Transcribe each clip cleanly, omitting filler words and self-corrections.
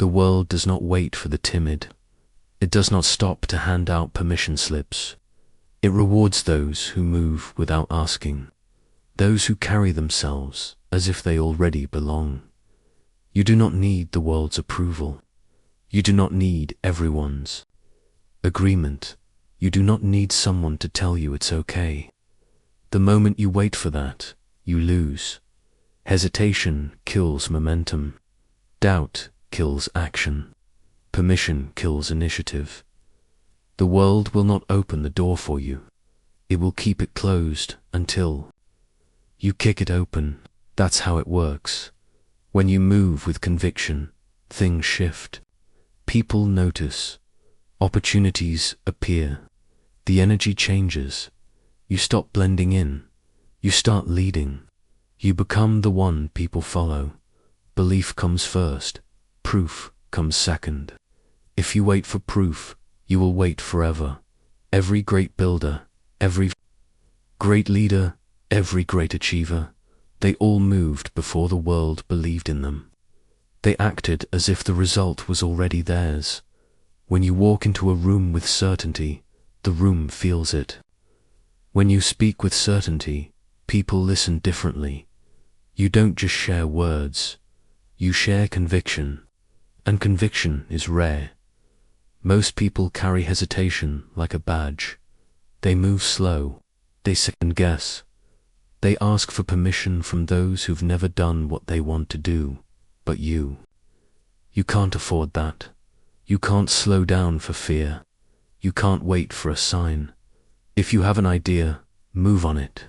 The world does not wait for the timid. It does not stop to hand out permission slips. It rewards those who move without asking, those who carry themselves as if they already belong. You do not need the world's approval. You do not need everyone's agreement. You do not need someone to tell you it's okay. The moment you wait for that, you lose. Hesitation kills momentum. Doubt kills action. Permission kills initiative. The world will not open the door for you. It will keep it closed until you kick it open. That's how it works. When you move with conviction, things shift. People notice. Opportunities appear. The energy changes. You stop blending in. You start leading. You become the one people follow. Belief comes first. Proof comes second. If you wait for proof, you will wait forever. Every great builder, every great leader, every great achiever, they all moved before the world believed in them. They acted as if the result was already theirs. When you walk into a room with certainty, the room feels it. When you speak with certainty, people listen differently. You don't just share words, you share conviction, and conviction is rare. Most people carry hesitation like a badge. They move slow, they second guess. They ask for permission from those who've never done what they want to do, but you can't afford that. You can't slow down for fear. You can't wait for a sign. If you have an idea, move on it.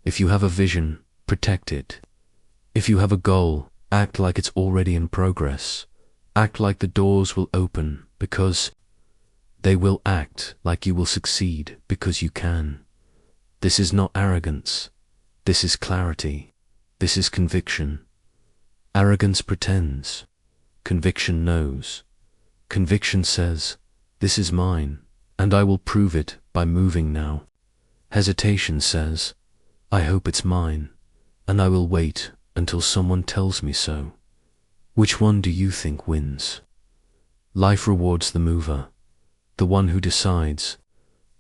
If you have a vision, protect it. If you have a goal, act like it's already in progress. Act like the doors will open, because they will. Act like you will succeed because you can. This is not arrogance. This is clarity. This is conviction. Arrogance pretends. Conviction knows. Conviction says, this is mine, and I will prove it by moving now. Hesitation says, I hope it's mine, and I will wait until someone tells me so. Which one do you think wins? Life rewards the mover, the one who decides,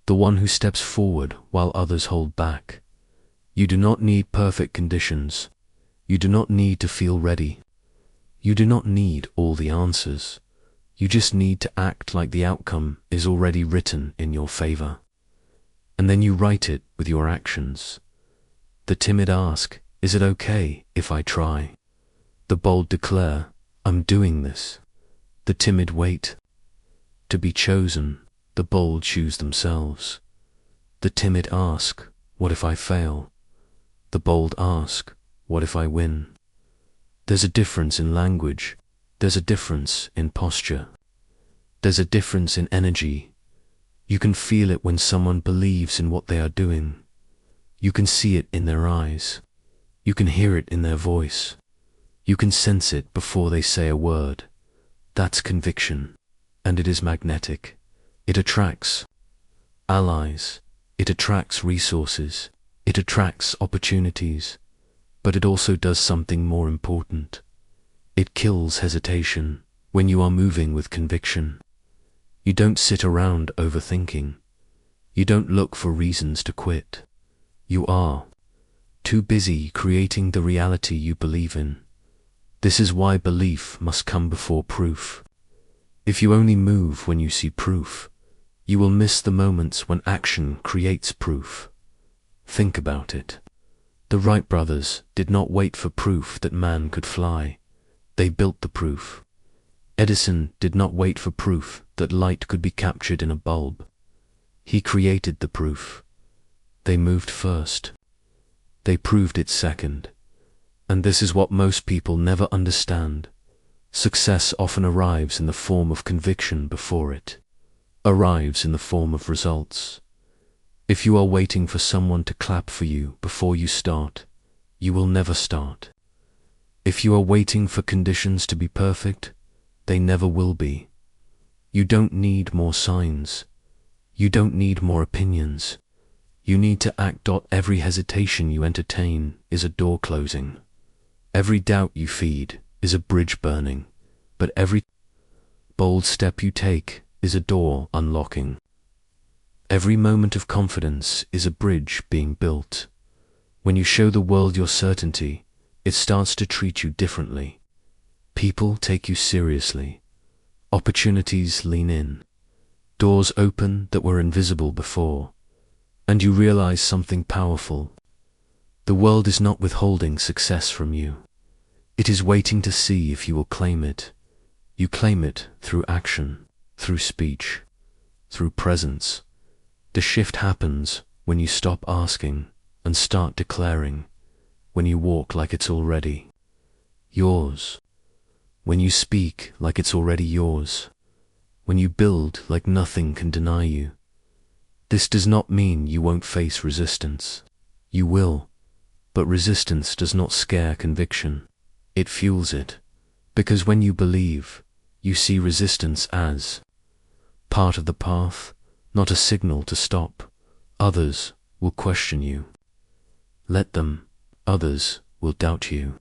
the one who steps forward while others hold back. You do not need perfect conditions. You do not need to feel ready. You do not need all the answers. You just need to act like the outcome is already written in your favor. And then you write it with your actions. The timid ask, is it okay if I try? The bold declare, I'm doing this. The timid wait to be chosen. The bold choose themselves. The timid ask, what if I fail? The bold ask, what if I win? There's a difference in language. There's a difference in posture. There's a difference in energy. You can feel it when someone believes in what they are doing. You can see it in their eyes. You can hear it in their voice. You can sense it before they say a word. That's conviction, and it is magnetic. It attracts allies. It attracts resources. It attracts opportunities. But it also does something more important. It kills hesitation when you are moving with conviction. You don't sit around overthinking. You don't look for reasons to quit. You are too busy creating the reality you believe in. This is why belief must come before proof. If you only move when you see proof, you will miss the moments when action creates proof. Think about it. The Wright brothers did not wait for proof that man could fly. They built the proof. Edison did not wait for proof that light could be captured in a bulb. He created the proof. They moved first. They proved it second. And this is what most people never understand. Success often arrives in the form of conviction before it arrives in the form of results. If you are waiting for someone to clap for you before you start, you will never start. If you are waiting for conditions to be perfect, they never will be. You don't need more signs. You don't need more opinions. You need to act. Every hesitation you entertain is a door closing. Every doubt you feed is a bridge burning. But every bold step you take is a door unlocking. Every moment of confidence is a bridge being built. When you show the world your certainty, it starts to treat you differently. People take you seriously. Opportunities lean in. Doors open that were invisible before. And you realize something powerful. The world is not withholding success from you. It is waiting to see if you will claim it. You claim it through action, through speech, through presence. The shift happens when you stop asking and start declaring, when you walk like it's already yours, when you speak like it's already yours, when you build like nothing can deny you. This does not mean you won't face resistance. You will, but resistance does not scare conviction. It fuels it, because when you believe, you see resistance as part of the path, not a signal to stop. Others will question you. Let them. Others will doubt you.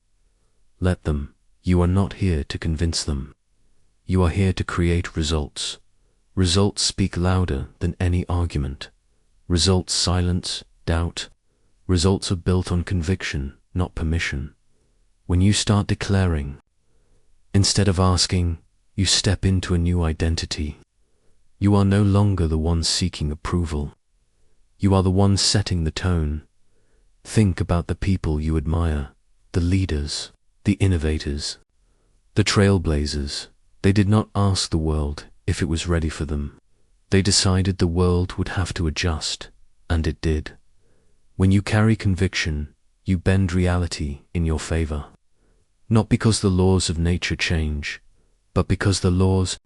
Let them. You are not here to convince them. You are here to create results. Results speak louder than any argument. Results silence doubt. Results are built on conviction, not permission. When you start declaring, instead of asking, you step into a new identity. You are no longer the one seeking approval. You are the one setting the tone. Think about the people you admire, the leaders, the innovators, the trailblazers. They did not ask the world if it was ready for them. They decided the world would have to adjust, and it did. When you carry conviction, you bend reality in your favor. Not because the laws of nature change, but because the laws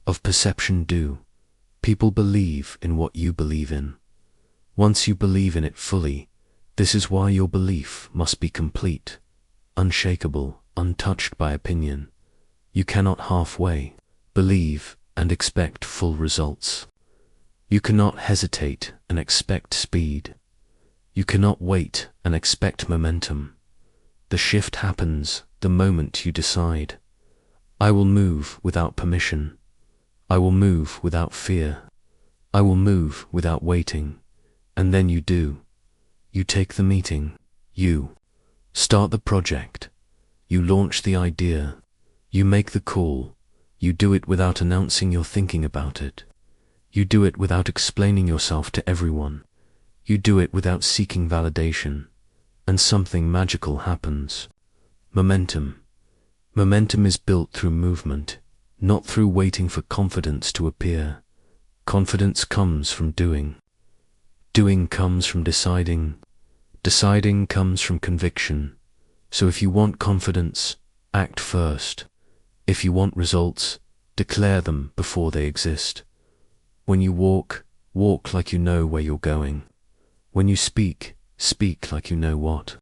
of perception do. People believe in what you believe in. Once you believe in it fully, this is why your belief must be complete, unshakable, untouched by opinion. You cannot halfway believe and expect full results. You cannot hesitate and expect speed. You cannot wait and expect momentum. The shift happens the moment you decide. I will move without permission. I will move without fear. I will move without waiting. And then you do. You take the meeting. You start the project. You launch the idea. You make the call. You do it without announcing you're thinking about it. You do it without explaining yourself to everyone. You do it without seeking validation. And something magical happens. Momentum. Momentum is built through movement, not through waiting for confidence to appear. Confidence comes from doing. Doing comes from deciding. Deciding comes from conviction. So if you want confidence, act first. If you want results, declare them before they exist. When you walk, walk like you know where you're going. When you speak, speak like you know what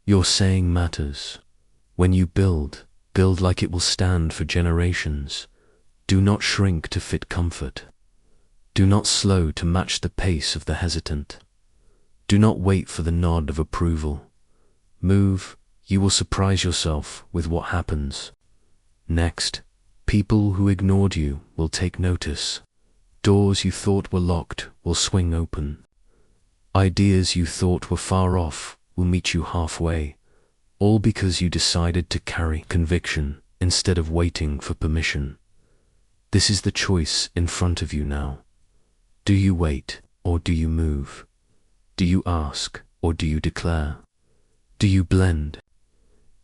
you're saying matters. When you build, build like it will stand for generations. Do not shrink to fit comfort. Do not slow to match the pace of the hesitant. Do not wait for the nod of approval. Move, you will surprise yourself with what happens. Next, people who ignored you will take notice. Doors you thought were locked will swing open. Ideas you thought were far off will meet you halfway, all because you decided to carry conviction instead of waiting for permission. This is the choice in front of you now. Do you wait or do you move? Do you ask or do you declare? Do you blend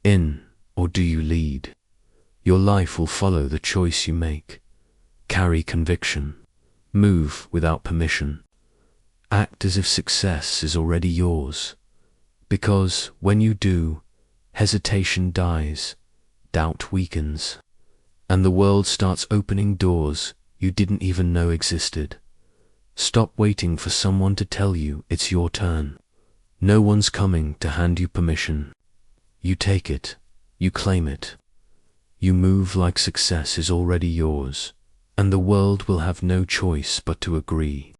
in or do you lead? Your life will follow the choice you make. Carry conviction. Move without permission. Act as if success is already yours. Because when you do, hesitation dies, doubt weakens, and the world starts opening doors you didn't even know existed. Stop waiting for someone to tell you it's your turn. No one's coming to hand you permission. You take it, you claim it. You move like success is already yours, and the world will have no choice but to agree.